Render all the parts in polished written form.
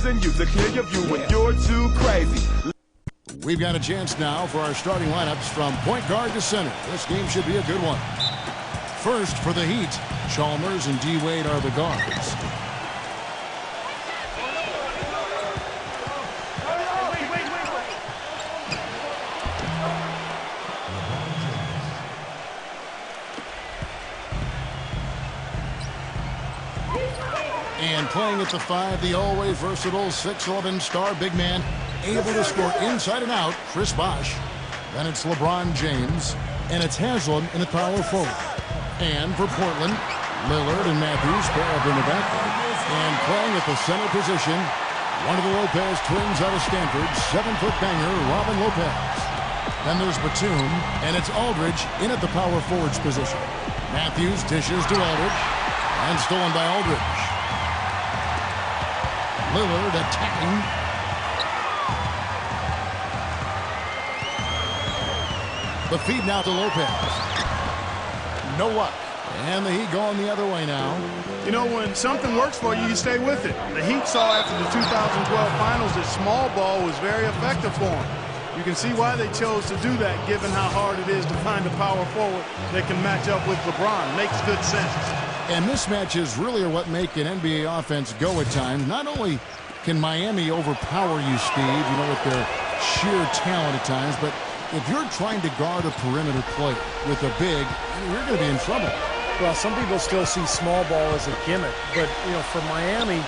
prison you to clear your view when you're too crazy. We've got a chance now for our starting lineups from point guard to center. This game should be a good one. First for the Heat, Chalmers and D. Wade are the guards. And playing at the 5, the always versatile 6'11" star big man, able to score inside and out, Chris Bosh. Then it's LeBron James, and it's Haslam in the power forward. And for Portland, Lillard and Matthews pair up in the backcourt. And playing at the center position, one of the Lopez twins out of Stanford, 7-foot banger, Robin Lopez. Then there's Batum, and it's Aldridge in at the power forwards position. Matthews dishes to Aldridge, and stolen by Aldridge. Lillard attacking. The feed now to Lopez. No luck. And the Heat going the other way now. You know, when something works for you, you stay with it. The Heat saw after the 2012 finals that small ball was very effective for them. You can see why they chose to do that, given how hard it is to find a power forward that can match up with LeBron. Makes good sense. And mismatches really are what make an NBA offense go at times. Not only can Miami overpower you, Steve, you know, with their sheer talent at times, but if you're trying to guard a perimeter play with a big, you're going to be in trouble. Well, some people still see small ball as a gimmick, but, you know, for Miami,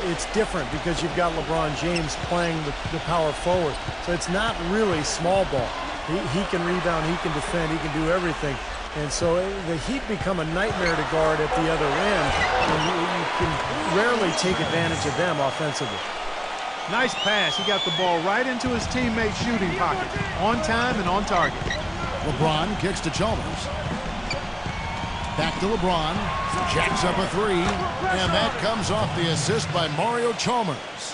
it's different because you've got LeBron James playing the power forward. So it's not really small ball. He can rebound, he can defend, he can do everything. And so the Heat become a nightmare to guard at the other end, and you can rarely take advantage of them offensively. Nice pass. He got the ball right into his teammate's shooting pocket. On time and on target. LeBron kicks to Chalmers. Back to LeBron. Jacks up a three. And that comes off the assist by Mario Chalmers.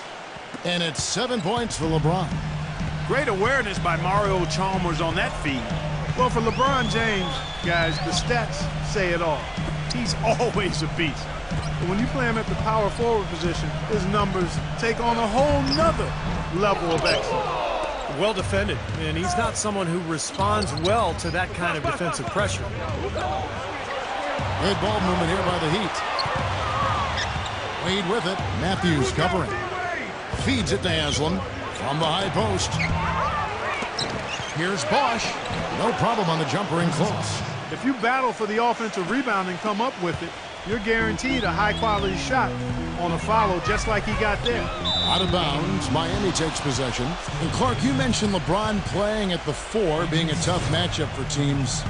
And it's 7 points for LeBron. Great awareness by Mario Chalmers on that feed. Well, for LeBron James, guys, the stats say it all. He's always a beast. But when you play him at the power forward position, his numbers take on a whole nother level of excellence. Well defended, and he's not someone who responds well to that kind of defensive pressure. Good ball movement here by the Heat. Wade with it. Matthews covering. Feeds it to Haslam from the high post. Here's Bosh. No problem on the jumper in close. If you battle for the offensive rebound and come up with it, you're guaranteed a high-quality shot on a follow just like he got there. Out of bounds, Miami takes possession. And Clark, you mentioned LeBron playing at the 4 being a tough matchup for teams.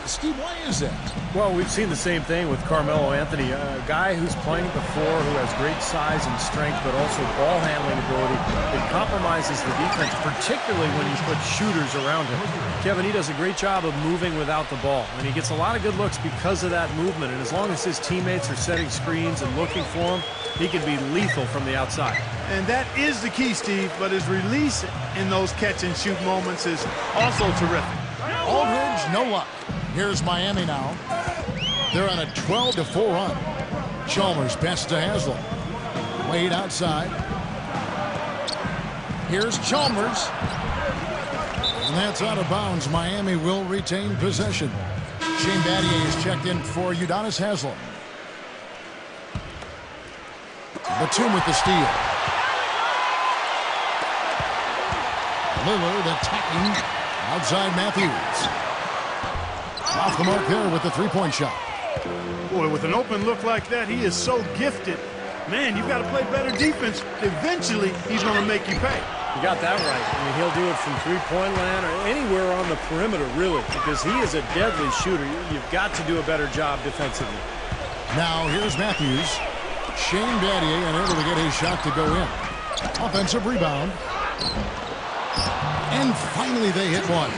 Steve, why is that? Well, we've seen the same thing with Carmelo Anthony, a guy who's playing at the 4 who has great size and strength, but also ball handling ability. It compromises the defense, particularly when you put shooters around him. Kevin, he does a great job of moving without the ball, and he gets a lot of good looks because of that movement. And as long as his teammates are setting screens and looking for him, he can be lethal from the outside. And that is the key, Steve, but his release in those catch-and-shoot moments is also terrific. Aldridge, no luck. Here's Miami now. They're on a 12-4 run. Chalmers pass to Haslam. Wade outside. Here's Chalmers. And that's out of bounds. Miami will retain possession. Shane Battier is checked in for Udonis Haslam. Batum with the steal. Lillard attacking outside Matthews. Off the mark there with the three-point shot. Boy, with an open look like that, he is so gifted. Man, you've got to play better defense. Eventually, he's going to make you pay. You got that right. I mean, he'll do it from three-point land or anywhere on the perimeter, really, because he is a deadly shooter. You've got to do a better job defensively. Now, here's Matthews. Shane Battier unable to get his shot to go in. Offensive rebound. And finally, they hit one.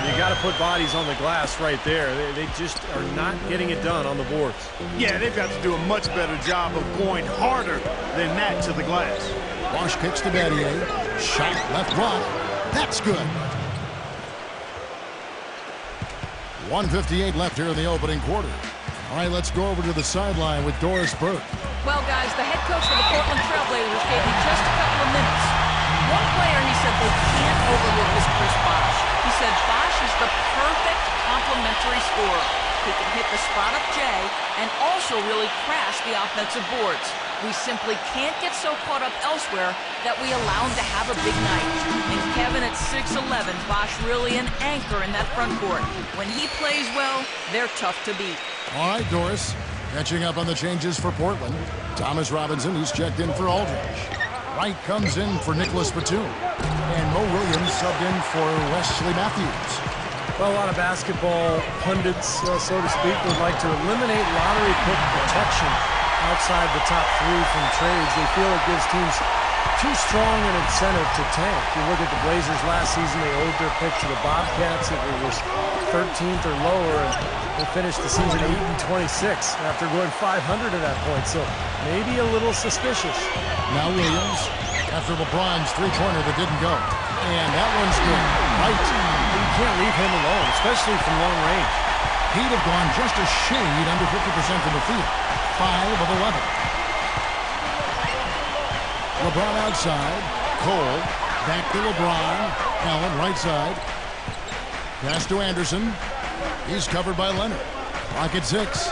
You got to put bodies on the glass right there. They just are not getting it done on the boards. Yeah, they've got to do a much better job of going harder than that to the glass. Bosh kicks to Battier. Shot left block. That's good. 1:58 left here in the opening quarter. All right, let's go over to the sideline with Doris Burke. Well, guys, the head coach for the Portland Trailblazers gave mystery scorer. He can hit the spot-up J and also really crash the offensive boards. We simply can't get so caught up elsewhere that we allow him to have a big night. And Kevin, at 6'11", Bosch really an anchor in that front court. When he plays well, they're tough to beat. All right, Doris. Catching up on the changes for Portland. Thomas Robinson, he's checked in for Aldridge. Wright comes in for Nicholas Batum. And Mo Williams subbed in for Wesley Matthews. Well, a lot of basketball pundits, so to speak, would like to eliminate lottery pick protection outside the top 3 from trades. They feel it gives teams too strong an incentive to tank. You look at the Blazers last season, they owed their pick to the Bobcats. It was 13th or lower, and they finished the season 8-26 after going 500 at that point. So maybe a little suspicious. Now Williams, after LeBron's three-pointer that didn't go. And that one's good. Right. You can't leave him alone, especially from long range. He'd have gone just a shade under 50% from the field. 5 of 11. LeBron outside. Cole. Back to LeBron. Allen right side. Pass to Anderson. He's covered by Leonard. Clock at 6.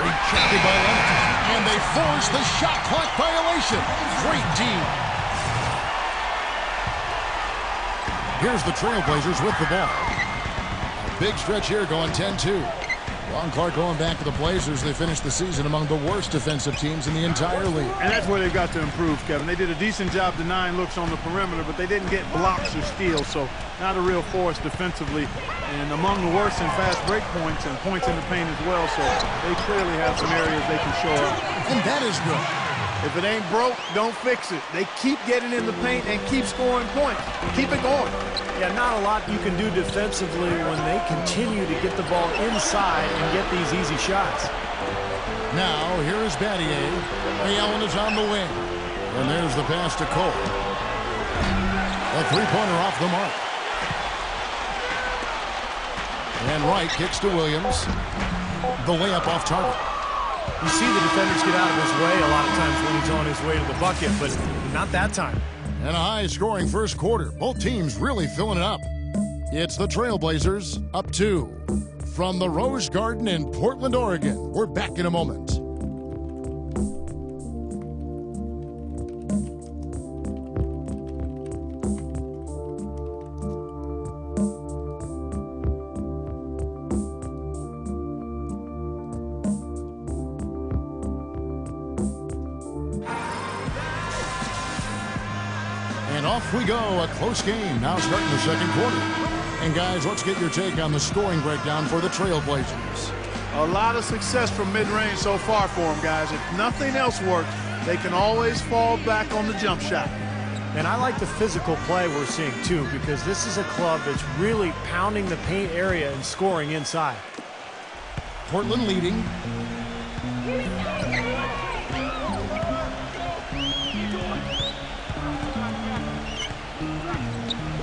Rejected by Leonard. And they force the shot clock violation. Great D. Here's the Trailblazers with the ball. A big stretch here going 10-2. Ron Clark going back to the Blazers. They finished the season among the worst defensive teams in the entire league. And that's where they've got to improve, Kevin. They did a decent job denying looks on the perimeter, but they didn't get blocks or steals, so not a real force defensively. And among the worst in fast break points and points in the paint as well, so they clearly have some areas they can show up. And that is good. If it ain't broke, don't fix it. They keep getting in the paint and keep scoring points. Keep it going. Yeah, not a lot you can do defensively when they continue to get the ball inside and get these easy shots. Now, here is Battier. Ray Allen is on the wing. And there's the pass to Cole. A three-pointer off the mark. And Wright kicks to Williams. The layup off target. You see the defenders get out of his way a lot of times when he's on his way to the bucket, but not that time. And a high-scoring first quarter. Both teams really filling it up. It's the Trailblazers up 2. From the Rose Garden in Portland, Oregon. We're back in a moment. And off we go, a close game now starting the second quarter. And guys, let's get your take on the scoring breakdown for the Trailblazers. A lot of success from mid-range so far for them, guys. If nothing else works, they can always fall back on the jump shot. And I like the physical play we're seeing, too, because this is a club that's really pounding the paint area and scoring inside. Portland leading.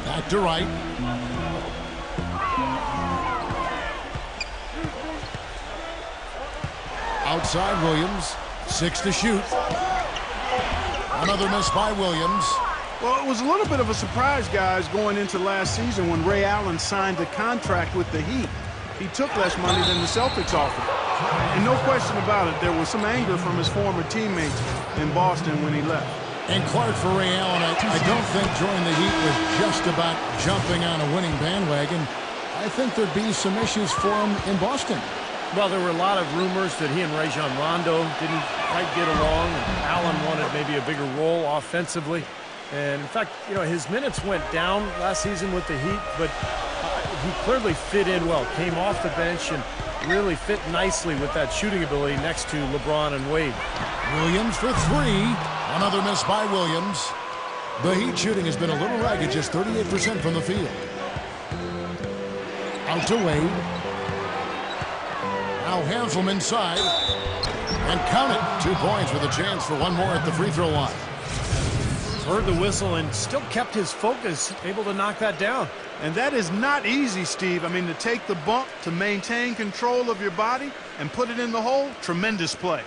Back to Wright. Outside Williams. 6 to shoot. Another miss by Williams. Well, it was a little bit of a surprise, guys, going into last season when Ray Allen signed a contract with the Heat. He took less money than the Celtics offered. And no question about it, there was some anger from his former teammates in Boston when he left. And Clark, for Ray Allen, I don't think joining the Heat was just about jumping on a winning bandwagon. I think there'd be some issues for him in Boston. Well, there were a lot of rumors that he and Rajon Rondo didn't quite get along. And Allen wanted maybe a bigger role offensively. And, in fact, you know, his minutes went down last season with the Heat, but he clearly fit in well. Came off the bench and really fit nicely with that shooting ability next to LeBron and Wade. Williams for 3. Another miss by Williams. The Heat shooting has been a little ragged, just 38% from the field. Out to Wade. Now Hansel inside. And count it. 2 points with a chance for one more at the free throw line. Heard the whistle and still kept his focus, able to knock that down. And that is not easy, Steve. I mean, to take the bump, to maintain control of your body, and put it in the hole, tremendous play.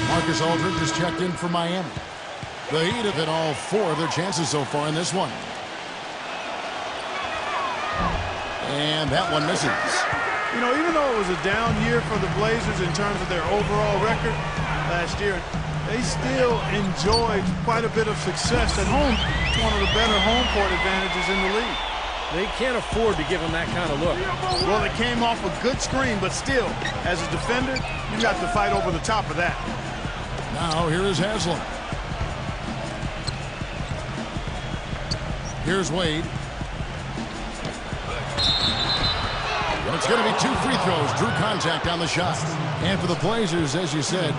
Marcus Aldridge is checked in for Miami. The Heat have hit all 4 of their chances so far in this one. And that one misses. You know, even though it was a down year for the Blazers in terms of their overall record last year, they still enjoyed quite a bit of success at home. It's one of the better home court advantages in the league. They can't afford to give him that kind of look. Well, it came off a good screen, but still, as a defender, you got to fight over the top of that. Now here is Haslem. Here's Wade. And it's going to be 2 free throws. Drew contact on the shot. And for the Blazers, as you said,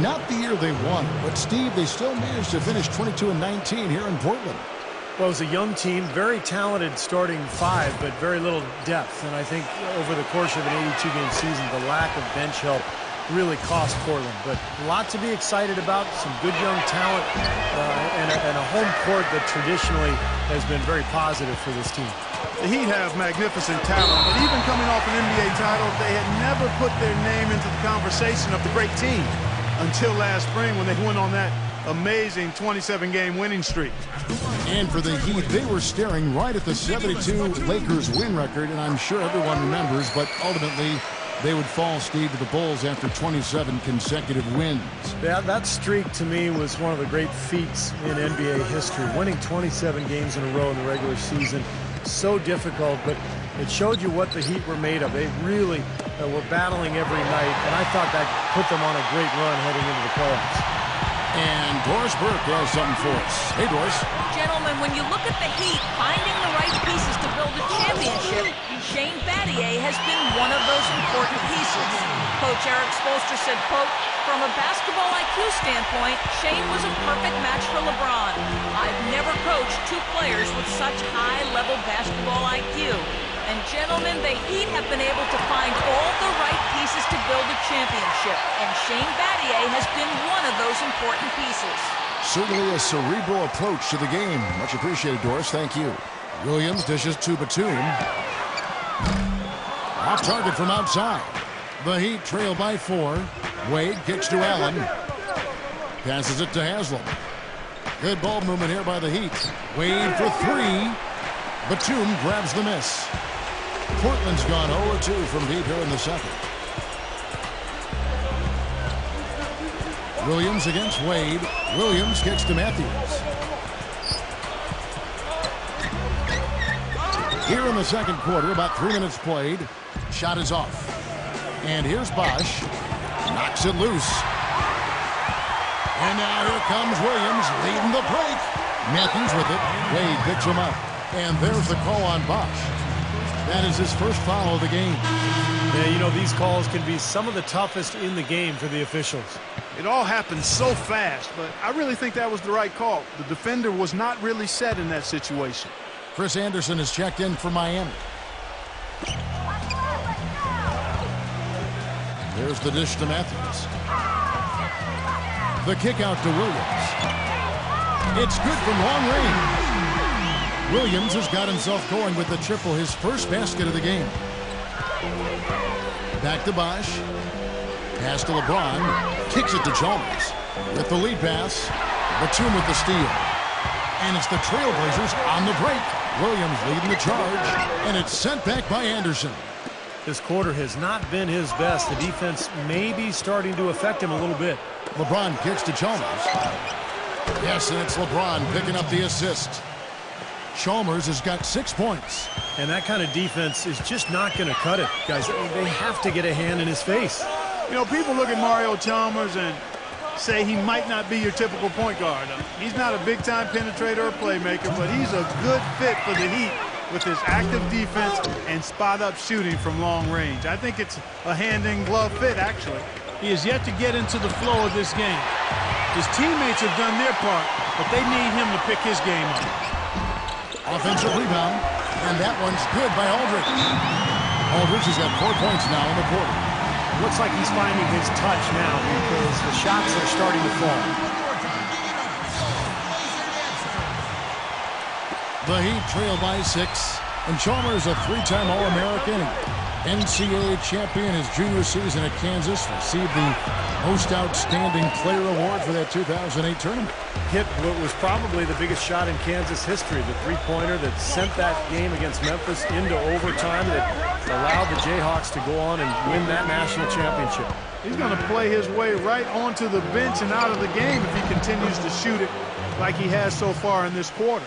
not the year they won, but Steve, they still managed to finish 22-19 here in Portland. Well, it was a young team, very talented starting 5, but very little depth. And I think over the course of an 82-game season, the lack of bench help really cost Portland. But a lot to be excited about, some good young talent, and a home court that traditionally has been very positive for this team. The Heat have magnificent talent, but even coming off an NBA title, they had never put their name into the conversation of the great team until last spring when they went on that amazing 27-game winning streak. And for the Heat, they were staring right at the 72 Lakers win record, and I'm sure everyone remembers, but ultimately they would fall, Steve, to the Bulls after 27 consecutive wins. Yeah, that streak to me was one of the great feats in NBA history. Winning 27 games in a row in the regular season, so difficult, but it showed you what the Heat were made of. They really were battling every night, and I thought that put them on a great run heading into the playoffs. And Doris Burke has something for us. Hey, Doris. Gentlemen, when you look at the Heat finding the right pieces to build a championship, Shane Battier has been one of those important pieces. Coach Eric Spoelstra said, quote, "From a basketball IQ standpoint, Shane was a perfect match for LeBron. I've never coached 2 players with such high-level basketball IQ. And gentlemen, the Heat have been able to find all the right pieces to build a championship. And Shane Battier has been one of those important pieces." Certainly a cerebral approach to the game. Much appreciated, Doris. Thank you. Williams dishes to Batum. Off target from outside. The Heat trail by 4. Wade kicks to Allen. Passes it to Haslem. Good ball movement here by the Heat. Wade for 3. Batum grabs the miss. Portland's gone 0-2 from deep here in the second. Williams against Wade. Williams kicks to Matthews. Here in the second quarter, about 3 minutes played. Shot is off. And here's Bosch. Knocks it loose. And now here comes Williams leading the break. Matthews with it. Wade picks him up. And there's the call on Bosch. That is his first foul of the game. Yeah, you know, these calls can be some of the toughest in the game for the officials. It all happened so fast, but I really think that was the right call. The defender was not really set in that situation. Chris Anderson has checked in for Miami. There's the dish to Matthews. The kick out to Williams. It's good from long range. Williams has got himself going with the triple, his first basket of the game. Back to Bosch. Pass to LeBron. Kicks it to Chalmers. With the lead pass, Batum with the steal. And it's the Trailblazers on the break. Williams leading the charge. And it's sent back by Anderson. This quarter has not been his best. The defense may be starting to affect him a little bit. LeBron kicks to Chalmers. Yes, and it's LeBron picking up the assist. Chalmers has got 6 points. And that kind of defense is just not going to cut it. Guys, they have to get a hand in his face. You know, people look at Mario Chalmers and say he might not be your typical point guard. He's not a big-time penetrator or playmaker, but he's a good fit for the Heat with his active defense and spot-up shooting from long range. I think it's a hand-in-glove fit, actually. He is yet to get into the flow of this game. His teammates have done their part, but they need him to pick his game up. Offensive rebound, and that one's good by Aldridge. Aldridge has got 4 points now in the quarter. Looks like he's finding his touch now because the shots are starting to fall. The Heat trail by 6, and Chalmers a 3-time All-American. NCAA champion his junior season at Kansas, received the Most Outstanding Player Award for that 2008 tournament. Hit what was probably the biggest shot in Kansas history, the three-pointer that sent that game against Memphis into overtime that allowed the Jayhawks to go on and win that national championship. He's going to play his way right onto the bench and out of the game if he continues to shoot it like he has so far in this quarter.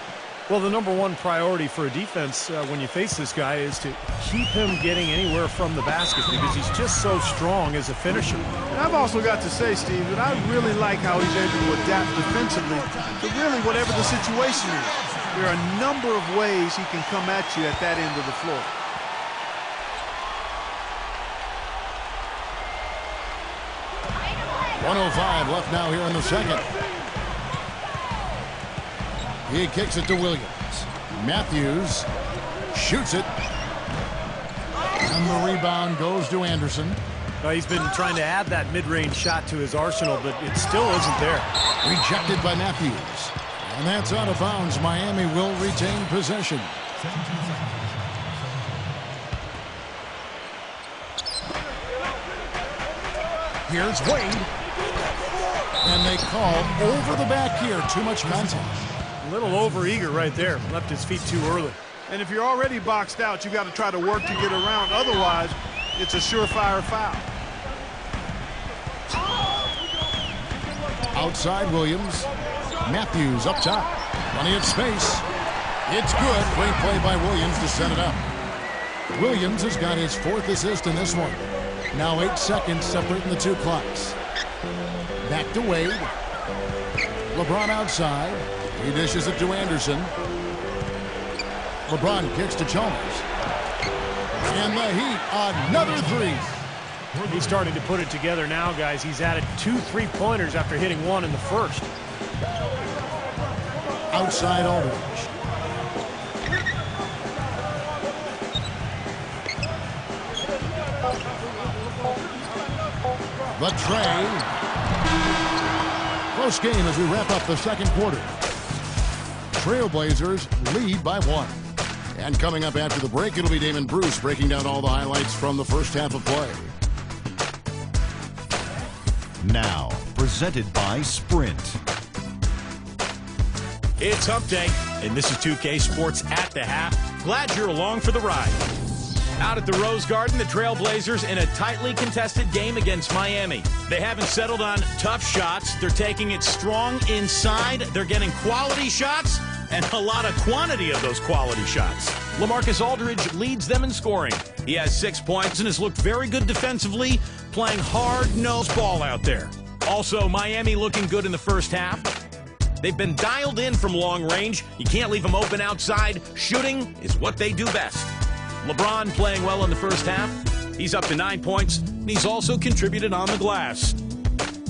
Well, the number one priority for a defense when you face this guy is to keep him getting anywhere from the basket because he's just so strong as a finisher. And I've also got to say, Steve, that I really like how he's able to adapt defensively to really whatever the situation is. There are a number of ways he can come at you at that end of the floor. .105 left now here in the second. He kicks it to Williams. Matthews shoots it. And the rebound goes to Anderson. He's been trying to add that mid-range shot to his arsenal, but it still isn't there. Rejected by Matthews. And that's out of bounds. Miami will retain possession. Here's Wade. And they call over the back here. Too much contact. A little over-eager right there. Left his feet too early. And if you're already boxed out, you got to try to work to get around. Otherwise, it's a surefire foul. Outside Williams. Matthews up top. Plenty of space. It's good. Great play by Williams to set it up. Williams has got his fourth assist in this one. Now 8 seconds separating the two clocks. Back to Wade. LeBron outside. He dishes it to Anderson. LeBron kicks to Chalmers. And the Heat, another three. He's starting to put it together now, guys. He's added 2 3-pointers after hitting one in the first. Outside Aldridge. The tray. Close game as we wrap up the second quarter. Trailblazers lead by 1. And coming up after the break, it'll be Damon Bruce breaking down all the highlights from the first half of play. Now, presented by Sprint. It's Hump Day, and this is 2K Sports at the half. Glad you're along for the ride. Out at the Rose Garden, the Trailblazers in a tightly contested game against Miami. They haven't settled on tough shots. They're taking it strong inside. They're getting quality shots and a lot of quantity of those quality shots. LaMarcus Aldridge leads them in scoring. He has 6 points and has looked very good defensively, playing hard-nosed ball out there. Also, Miami looking good in the first half. They've been dialed in from long range. You can't leave them open outside. Shooting is what they do best. LeBron playing well in the first half. He's up to 9 points, and he's also contributed on the glass.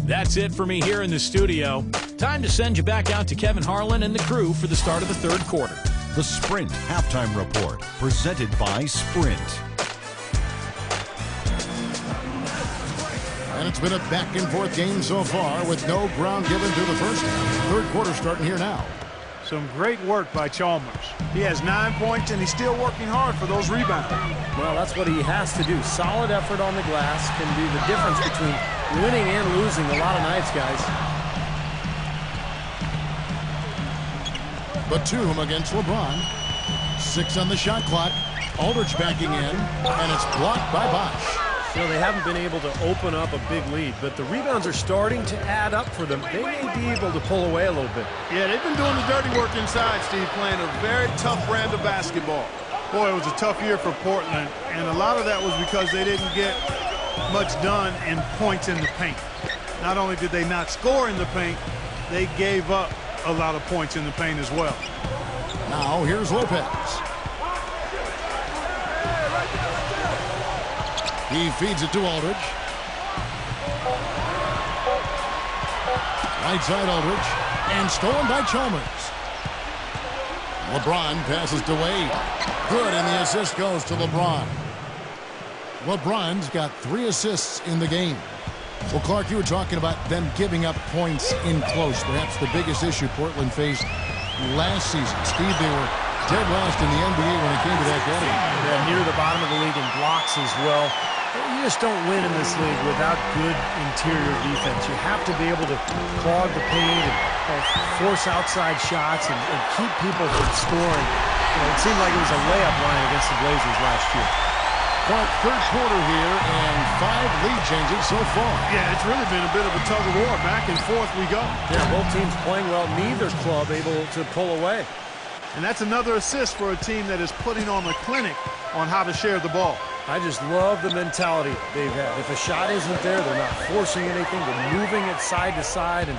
That's it for me here in the studio. Time to send you back out to Kevin Harlan and the crew for the start of the third quarter. The Sprint Halftime Report, presented by Sprint. And it's been a back-and-forth game so far with no ground given to the first half. Third quarter starting here now. Some great work by Chalmers. He has 9 points, and he's still working hard for those rebounds. Well, that's what he has to do. Solid effort on the glass can be the difference between winning and losing a lot of nights, guys. Batum against LeBron. 6 on the shot clock. Aldridge backing in, and it's blocked by Bosh. So they haven't been able to open up a big lead, but the rebounds are starting to add up for them. They may be able to pull away a little bit. Yeah, they've been doing the dirty work inside, Steve, playing a very tough brand of basketball. Boy, it was a tough year for Portland, and a lot of that was because they didn't get much done in points in the paint. Not only did they not score in the paint, they gave up a lot of points in the paint as well. Now here's Lopez. He feeds it to Aldridge. Right side Aldridge. And stolen by Chalmers. LeBron passes to Wade. Good, and the assist goes to LeBron. LeBron's got 3 assists in the game. Well, Clark, you were talking about them giving up points in close. Perhaps the biggest issue Portland faced last season. Steve, they were dead last in the NBA when it came to that category. Yeah, near the bottom of the league in blocks as well. You just don't win in this league without good interior defense. You have to be able to clog the paint and force outside shots and keep people from scoring. It seemed like it was a layup line against the Blazers last year. Clark, third quarter here, and 5 lead changes so far. Yeah, it's really been a bit of a tug of war. Back and forth we go. Yeah, both teams playing well. Neither club able to pull away. And that's another assist for a team that is putting on a clinic on how to share the ball. I just love the mentality they've had. If a shot isn't there, they're not forcing anything. They're moving it side to side and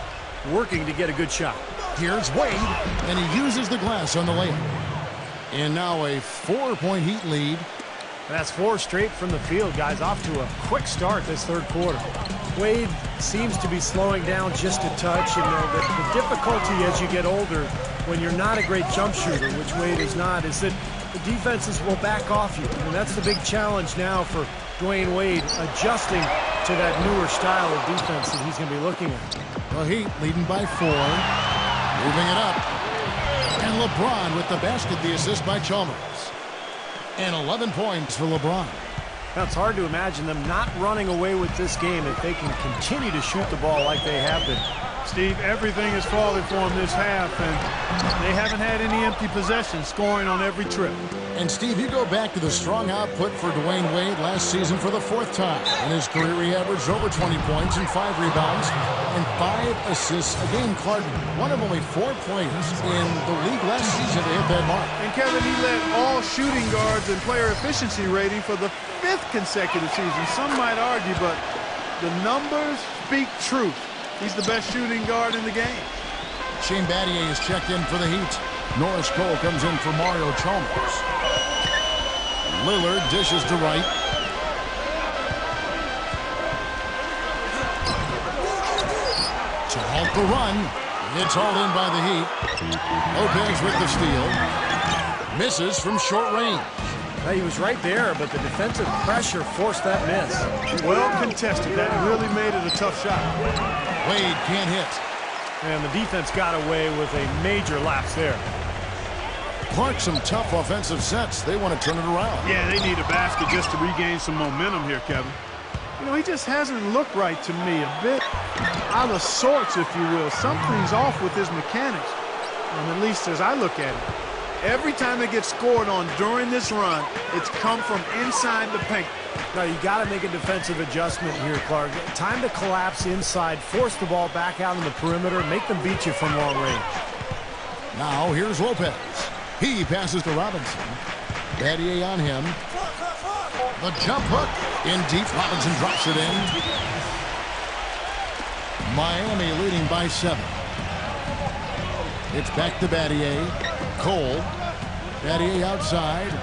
working to get a good shot. Here's Wade, and he uses the glass on the layup. And now a 4-point Heat lead. And that's 4 straight from the field, guys. Off to a quick start this third quarter. Wade seems to be slowing down just a touch. And the difficulty as you get older, when you're not a great jump shooter, which Wade is not, is that the defenses will back off you. And that's the big challenge now for Dwayne Wade, adjusting to that newer style of defense that he's going to be looking at. The Heat leading by 4. Moving it up. And LeBron with the basket, the assist by Chalmers. And 11 points for LeBron. Now, it's hard to imagine them not running away with this game if they can continue to shoot the ball like they have been. Steve, everything is falling for them this half, and they haven't had any empty possessions, scoring on every trip. And, Steve, you go back to the strong output for Dwayne Wade last season for the 4th time. In his career, he averaged over 20 points and 5 rebounds and 5 assists a game. Clark, one of only 4 players in the league last season to hit that mark. And, Kevin, he led all shooting guards and player efficiency rating for the 5th consecutive season. Some might argue, but the numbers speak truth. He's the best shooting guard in the game. Shane Battier is checked in for the Heat. Norris Cole comes in for Mario Chalmers. Lillard dishes to Wright. To halt the run. It's hauled in by the Heat. Lopez with the steal. Misses from short range. Now, he was right there, but the defensive pressure forced that miss. Well contested. That really made it a tough shot. Wade can't hit. And the defense got away with a major lapse there. Clark, some tough offensive sets. They want to turn it around. Yeah, they need a basket just to regain some momentum here, Kevin. You know, he just hasn't looked right to me. A bit out of sorts, if you will. Something's off with his mechanics, at least as I look at it. Every time they get scored on during this run, it's come from inside the paint. Now, you got to make a defensive adjustment here, Clark. Time to collapse inside, force the ball back out on the perimeter, make them beat you from long range. Now, here's Lopez. He passes to Robinson. Battier on him. The jump hook in deep. Robinson drops it in. Miami leading by 7. It's back to Battier. Cole. Battier outside.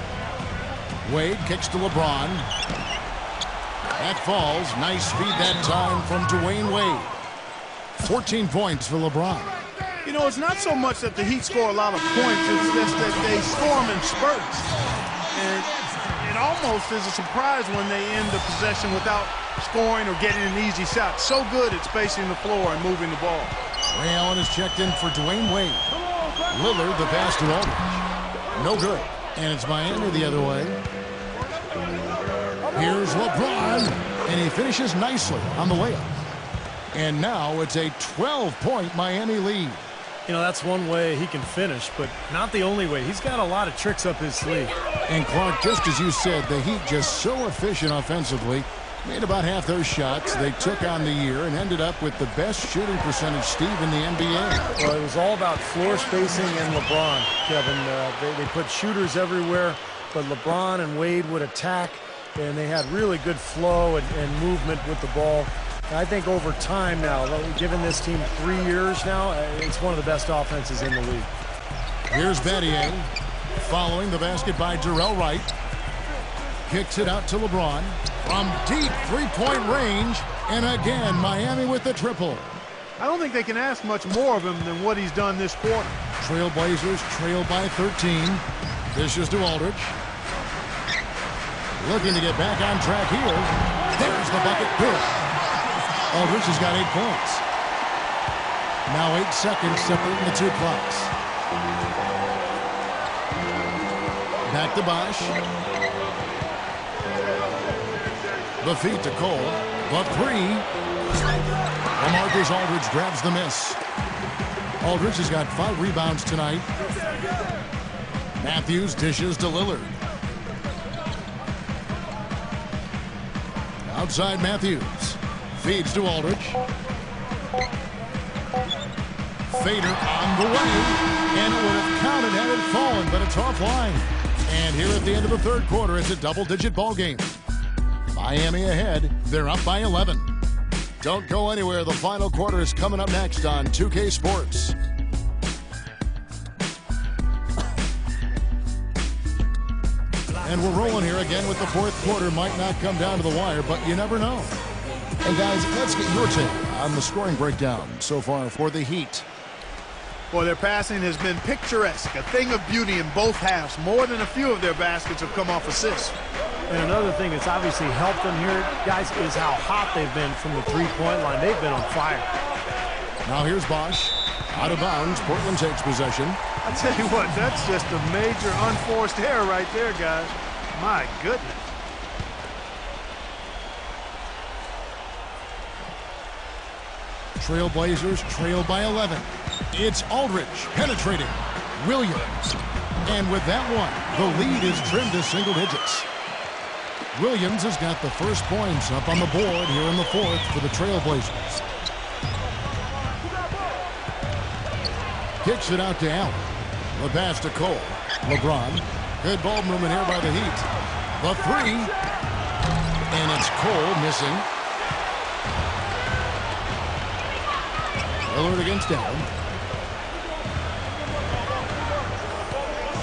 Wade kicks to LeBron. That falls. Nice feed that time from Dwayne Wade. 14 points for LeBron. You know, it's not so much that the Heat score a lot of points, it's just that they score them in spurts. And it almost is a surprise when they end the possession without scoring or getting an easy shot. So good at spacing the floor and moving the ball. Ray Allen is checked in for Dwayne Wade. Lillard, the pass to Aldridge. No good. And it's Miami the other way. Here's LeBron. And he finishes nicely on the layup. And now it's a 12-point Miami lead. You know, that's one way he can finish, but not the only way. He's got a lot of tricks up his sleeve. And Clark, just as you said, the Heat just so efficient offensively. Made about half their shots they took on the year and ended up with the best shooting percentage, Steve, in the NBA. Well, it was all about floor spacing and LeBron, Kevin. They put shooters everywhere, but LeBron and Wade would attack, and they had really good flow and movement with the ball. I think over time now, given this team 3 years now, it's one of the best offenses in the league. Here's Battier following the basket by Jarrell Wright. Kicks it out to LeBron from deep three-point range. And again, Miami with the triple. I don't think they can ask much more of him than what he's done this quarter. Trailblazers trail by 13. Dishes to Aldridge. Looking to get back on track here. There's the bucket. Good. Aldridge has got 8 points. Now 8 seconds separating the two clocks. Back to Bosch. The feed to Cole. The three. LaMarcus Aldridge grabs the miss. Aldridge has got 5 rebounds tonight. Matthews dishes to Lillard. Outside Matthews. Feeds to Aldridge. Fader on the way. And it would have counted had it fallen, but it's offline. And here at the end of the third quarter, it's a double-digit ball game. Miami ahead. They're up by 11. Don't go anywhere. The final quarter is coming up next on 2K Sports. And we're rolling here again with the fourth quarter. Might not come down to the wire, but you never know. And guys, let's get your take on the scoring breakdown so far for the Heat. Well, their passing has been picturesque, a thing of beauty in both halves. More than a few of their baskets have come off assists. And another thing that's obviously helped them here, guys, is how hot they've been from the three-point line. They've been on fire. Now here's Bosch. Out of bounds. Portland takes possession. I tell you what, that's just a major unforced error right there, guys. My goodness. Trailblazers trail by 11. It's Aldridge penetrating. Williams. And with that one, the lead is trimmed to single digits. Williams has got the first points up on the board here in the fourth for the Trailblazers. Kicks it out to Allen. The pass to Cole. LeBron. Good ball movement here by the Heat. The three. And it's Cole missing. Lillard against Allen.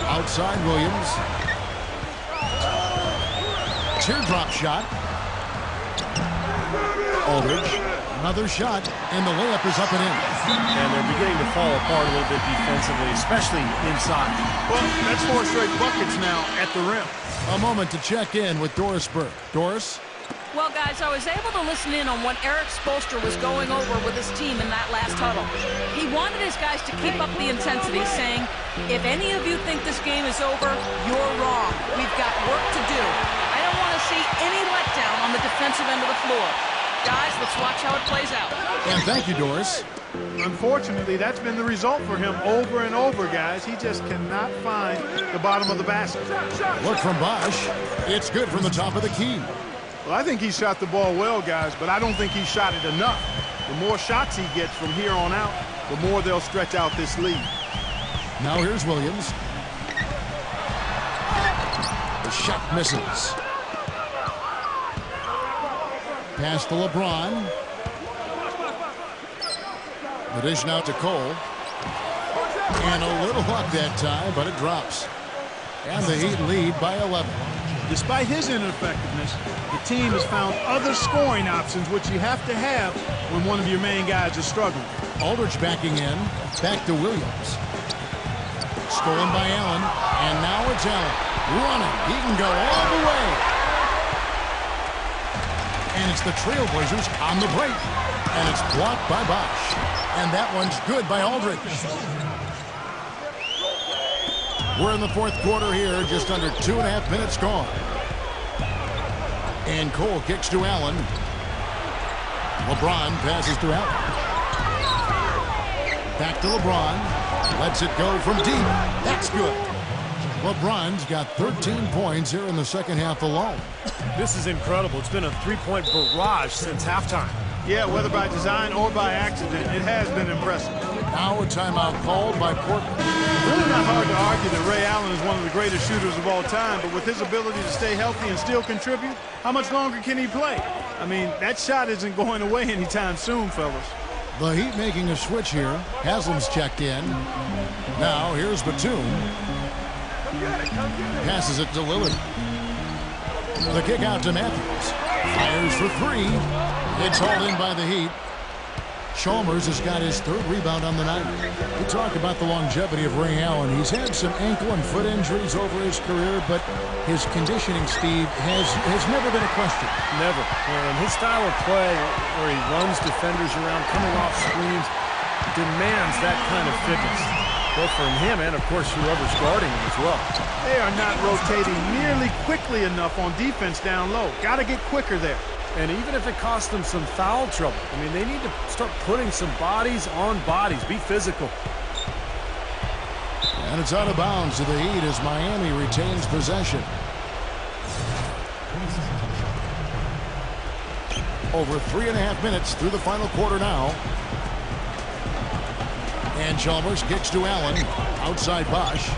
Outside Williams. Teardrop shot. Aldridge. Another shot, and the layup is up and in. And they're beginning to fall apart a little bit defensively, especially inside. Well, that's 4 straight buckets now at the rim. A moment to check in with Doris Burke. Doris? Well, guys, I was able to listen in on what Eric Spoelstra was going over with his team in that last huddle. He wanted his guys to keep up the intensity, saying, if any of you think this game is over, you're wrong. We've got work to do. I don't want to see any letdown on the defensive end of the floor. Guys, let's watch how it plays out. And thank you, Doris. Unfortunately, that's been the result for him over and over, guys. He just cannot find the bottom of the basket. Look from Bosch. It's good from the top of the key. Well, I think he shot the ball well, guys, but I don't think he shot it enough. The more shots he gets from here on out, the more they'll stretch out this lead. Now here's Williams. The shot misses. Pass to LeBron. The dish now to Cole. And a little luck that time, but it drops. And the Heat lead by 11. Despite his ineffectiveness, the team has found other scoring options, which you have to have when one of your main guys is struggling. Aldridge backing in. Back to Williams. Stolen by Allen. And now it's Allen. Running. He can go all the way. And it's the Trailblazers on the break. And it's blocked by Bosch. And that one's good by Aldridge. We're in the fourth quarter here, just under 2.5 minutes gone. And Cole kicks to Allen. LeBron passes to Allen. Back to LeBron. Lets it go from deep. That's good. LeBron's got 13 points here in the second half alone. This is incredible. It's been a three-point barrage since halftime. Yeah, whether by design or by accident, it has been impressive. Now a timeout called by Portland. Really not hard to argue that Ray Allen is one of the greatest shooters of all time, but with his ability to stay healthy and still contribute, how much longer can he play? I mean, that shot isn't going away anytime soon, fellas. The Heat making a switch here. Haslam's checked in. Now here's Batum. Passes it to Lillard. The kick out to Matthews. Fires for three. It's hauled in by the Heat. Chalmers has got his third rebound on the night. We talk about the longevity of Ray Allen. He's had some ankle and foot injuries over his career, but his conditioning, Steve, has never been a question. Never. And his style of play, where he runs defenders around, coming off screens, demands that kind of fitness. both from him and, of course, whoever's guarding him as well. They are not rotating nearly quickly enough on defense down low. Got to get quicker there. And even if it costs them some foul trouble, I mean, they need to start putting some bodies on bodies. Be physical. And it's out of bounds to the Heat as Miami retains possession. Over 3.5 minutes through the final quarter now. And Chalmers kicks to Allen. Outside Bosch.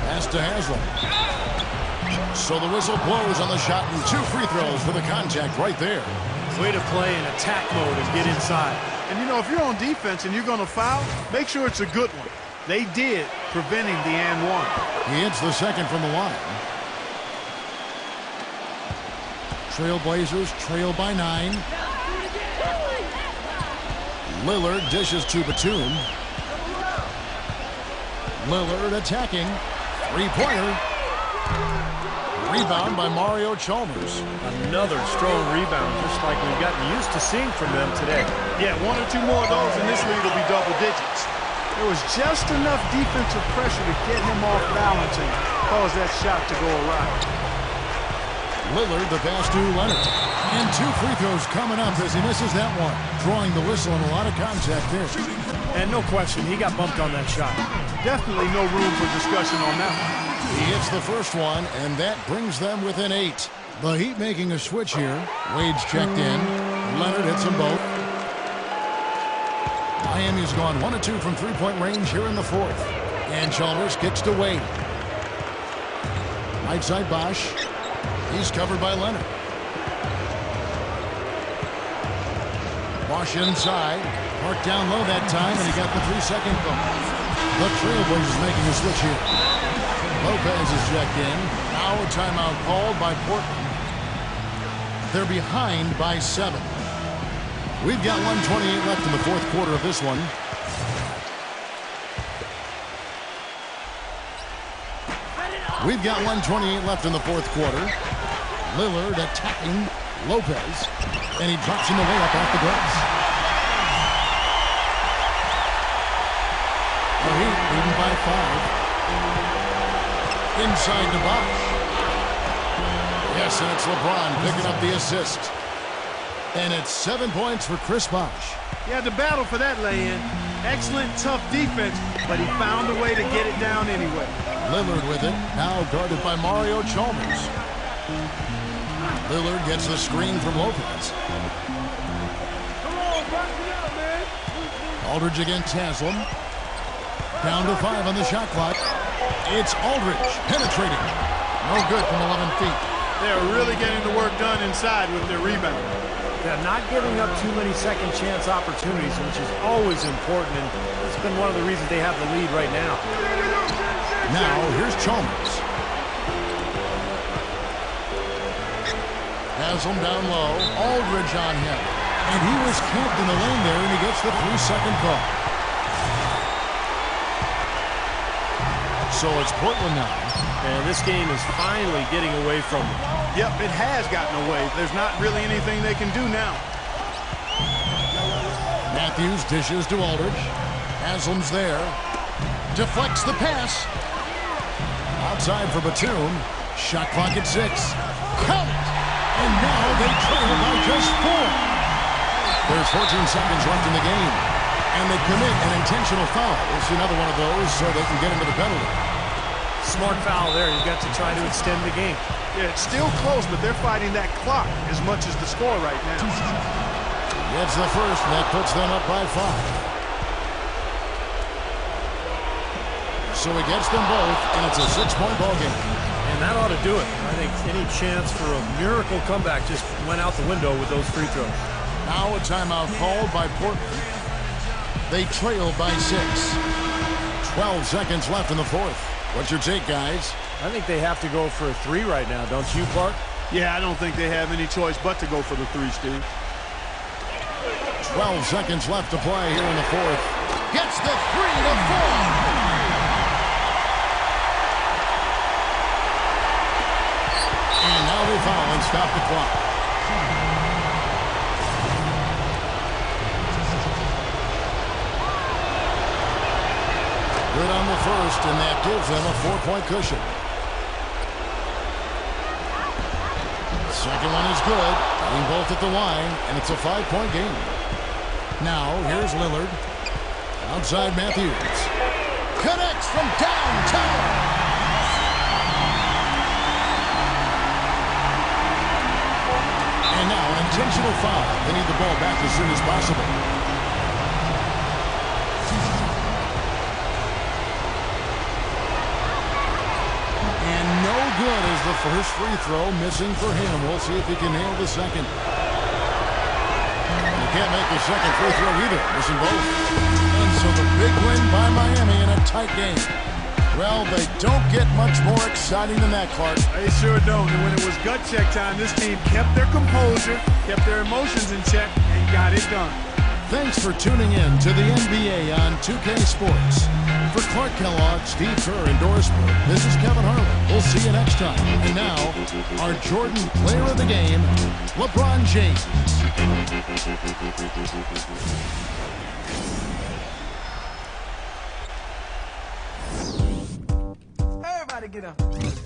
Pass to Haslam. So the whistle blows on the shot and 2 free throws for the contact right there. Way to play in attack mode and get inside. And, you know, if you're on defense and you're going to foul, make sure it's a good one. They did, preventing the and one. He hits the second from the line. Trailblazers trail by 9. Lillard dishes to Batum. Lillard attacking. 3-pointer. Rebound by Mario Chalmers. Another strong rebound, just like we've gotten used to seeing from them today. Yeah, 1 or 2 more of those and this lead will be double digits. There was just enough defensive pressure to get him off balance and cause that shot to go awry. Lillard, the pass to Leonard. And 2 free throws coming up as he misses that one. Drawing the whistle and a lot of contact there. And no question, he got bumped on that shot. Definitely no room for discussion on that one. He hits the first one, and that brings them within 8. The Heat making a switch here. Wade's checked in. Leonard hits them both. Miami's gone 1 of 2 from 3-point range here in the 4th. And Chalmers kicks to Wade. Right side Bosch. He's covered by Leonard. Bosch inside. Marked down low that time, and he got the 3-second bump. The Trailblazers making a switch here. Lopez is checked in. Now a timeout called by Portland. They're behind by 7. We've got 1:28 left in the 4th quarter of this one. We've got 1:28 left in the 4th quarter. Lillard attacking Lopez. And he drops him away up off the glass. The Heat leading by 5. Inside to Bosch. Yes, and it's LeBron picking up the assist. And it's 7 points for Chris Bosch. He had to battle for that lay-in. Excellent, tough defense, but he found a way to get it down anyway. Lillard with it, now guarded by Mario Chalmers. Lillard gets the screen from Lopez. Aldridge against Haslam. Down to 5 on the shot clock. It's Aldridge penetrating. No good from 11 feet. They're really getting the work done inside with their rebound. They're not giving up too many second chance opportunities, which is always important, and it's been one of the reasons they have the lead right now. Now, here's Chalmers. Haslam down low. Aldridge on him. And he was camped in the lane there, and he gets the 3-second call. So it's Portland now. And this game is finally getting away from them. Yep, it has gotten away. There's not really anything they can do now. Matthews dishes to Aldridge. Haslam's there. Deflects the pass. Outside for Batum. Shot clock at 6. Count! And now they trail by just 4. There's 14 seconds left in the game. And they commit an intentional foul. It's another one of those so they can get into the penalty. Smart foul there. You've got to try to extend the game. Yeah, it's still close, but they're fighting that clock as much as the score right now. Gets the first, and that puts them up by 5. So he gets them both, and it's a 6-point ball game. And that ought to do it. I think any chance for a miracle comeback just went out the window with those free throws. Now a timeout called by Portland. They trail by 6. 12 seconds left in the 4th. What's your take, guys? I think they have to go for a 3 right now, don't you, Clark? Yeah, I don't think they have any choice but to go for the 3, Steve. 12 seconds left to play here in the 4th. Gets the 3 to fall. And now they foul and stop the clock. in the first, and that gives them a 4-point cushion. Second one is good, getting both at the line, and it's a 5-point game. Now, here's Lillard. Outside Matthews. Connects from downtown. And now an intentional foul. They need the ball back as soon as possible. And no good as the first free throw missing for him. We'll see if he can nail the second. He can't make the second free throw either, missing both. And so the big win by Miami in a tight game. Well, they don't get much more exciting than that, Clark. They sure don't. And when it was gut check time, this team kept their composure, kept their emotions in check, and got it done. Thanks for tuning in to the NBA on 2K Sports. For Clark Kellogg, Steve Kerr, and Doris Burke, this is Kevin Harlan. We'll see you next time. And now, our Jordan player of the game, LeBron James. Everybody get up.